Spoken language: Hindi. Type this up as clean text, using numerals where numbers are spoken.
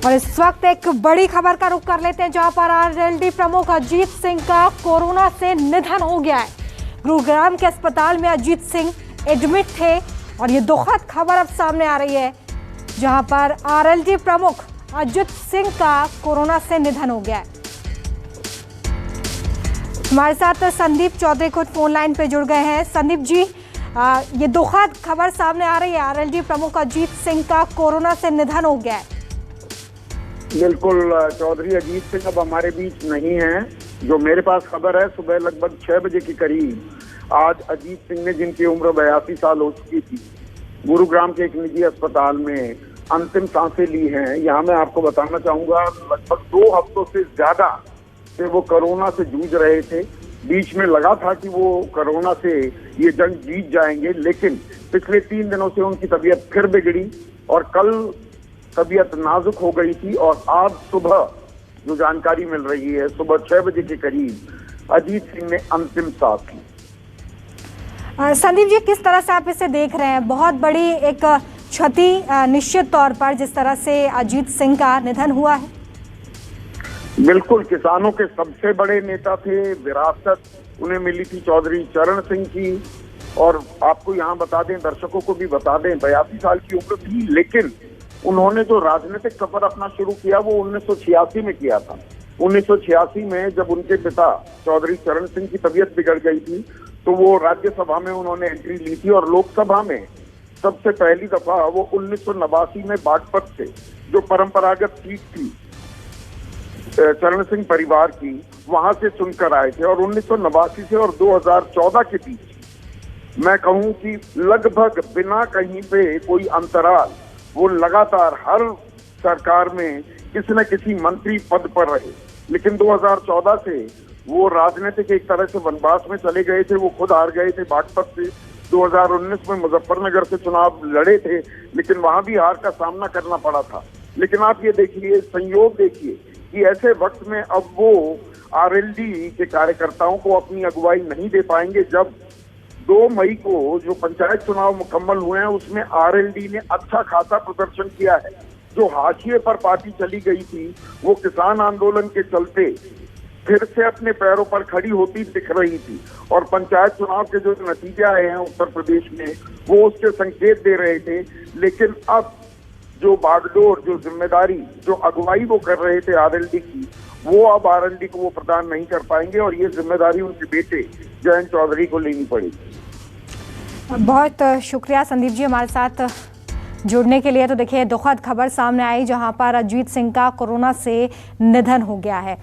और इस वक्त एक बड़ी खबर का रुख कर लेते हैं, जहां पर आरएलडी प्रमुख अजीत सिंह का कोरोना से निधन हो गया है। गुरुग्राम के अस्पताल में अजीत सिंह एडमिट थे और ये दुखद खबर अब सामने आ रही है, जहां पर आरएलडी प्रमुख अजीत सिंह का कोरोना से निधन हो गया है। हमारे साथ संदीप चौधरी खुद फोन लाइन पे जुड़ गए हैं। संदीप जी, ये दुखद खबर सामने आ रही है, आरएलडी प्रमुख अजीत सिंह का कोरोना से निधन हो गया है। बिल्कुल, चौधरी अजीत सिंह अब हमारे बीच नहीं है। जो मेरे पास खबर है, सुबह लगभग 6 बजे के करीब आज अजीत सिंह ने, जिनकी उम्र 82 साल हो चुकी थी, गुरुग्राम के एक निजी अस्पताल में अंतिम सांसें ली हैं। यहाँ मैं आपको बताना चाहूंगा, लगभग 2 हफ्तों से ज्यादा से वो कोरोना से जूझ रहे थे। बीच में लगा था कि वो कोरोना से ये जंग जीत जाएंगे, लेकिन पिछले 3 दिनों से उनकी तबीयत फिर बिगड़ी और कल तबीयत नाजुक हो गई थी। और आज सुबह जो जानकारी मिल रही है, सुबह 6 बजे के करीब अजीत सिंह ने अंतिम सांस ली। संदीप जी, किस तरह से आप इसे देख रहे हैं? बहुत बड़ी एक क्षति निश्चित तौर पर जिस तरह से अजीत सिंह का निधन हुआ है। बिल्कुल, किसानों के सबसे बड़े नेता थे। विरासत उन्हें मिली थी चौधरी चरण सिंह की। और आपको यहाँ बता दें, दर्शकों को भी बता दें, 82 साल की उम्र थी, लेकिन उन्होंने जो राजनीतिक सफर अपना शुरू किया वो 1986 में किया था। 1986 में जब उनके पिता चौधरी चरण सिंह की तबीयत बिगड़ गई थी, तो वो राज्यसभा में उन्होंने एंट्री ली थी। और लोकसभा में सबसे पहली दफा वो 1989 में बागपत से, जो परंपरागत सीट थी चरण सिंह परिवार की, वहां से चुनकर आए थे। और 1989 से और 2014 के बीच मैं कहूं कि लगभग बिना कहीं पे कोई अंतराल वो लगातार हर सरकार में किसी न किसी मंत्री पद पर रहे। लेकिन 2014 से वो राजनीतिक एक तरह से वनवास में चले गए थे। वो खुद हार गए थे बागपत से। 2019 में मुजफ्फरनगर से चुनाव लड़े थे, लेकिन वहां भी हार का सामना करना पड़ा था। लेकिन आप ये देखिए, संयोग देखिए कि ऐसे वक्त में अब वो आरएलडी के कार्यकर्ताओं को अपनी अगुवाई नहीं दे पाएंगे। जब 2 मई को जो पंचायत चुनाव मुकम्मल हुए हैं, उसमें आरएलडी ने अच्छा खासा प्रदर्शन किया है। जो हाशिए पर पार्टी चली गई थी, वो किसान आंदोलन के चलते फिर से अपने पैरों पर खड़ी होती दिख रही थी। और पंचायत चुनाव के जो नतीजे आए हैं उत्तर प्रदेश में, वो उसके संकेत दे रहे थे। लेकिन अब जो बागडोर, जो जिम्मेदारी, जो अगुवाई वो कर रहे थे आरएलडी की, वो अब आरएलडी को वो प्रदान नहीं कर पाएंगे और ये जिम्मेदारी उनके बेटे जयंत चौधरी को लेनी पड़ेगी। बहुत शुक्रिया संदीप जी हमारे साथ जुड़ने के लिए। तो देखिए, दुखद खबर सामने आई, जहां पर अजीत सिंह का कोरोना से निधन हो गया है।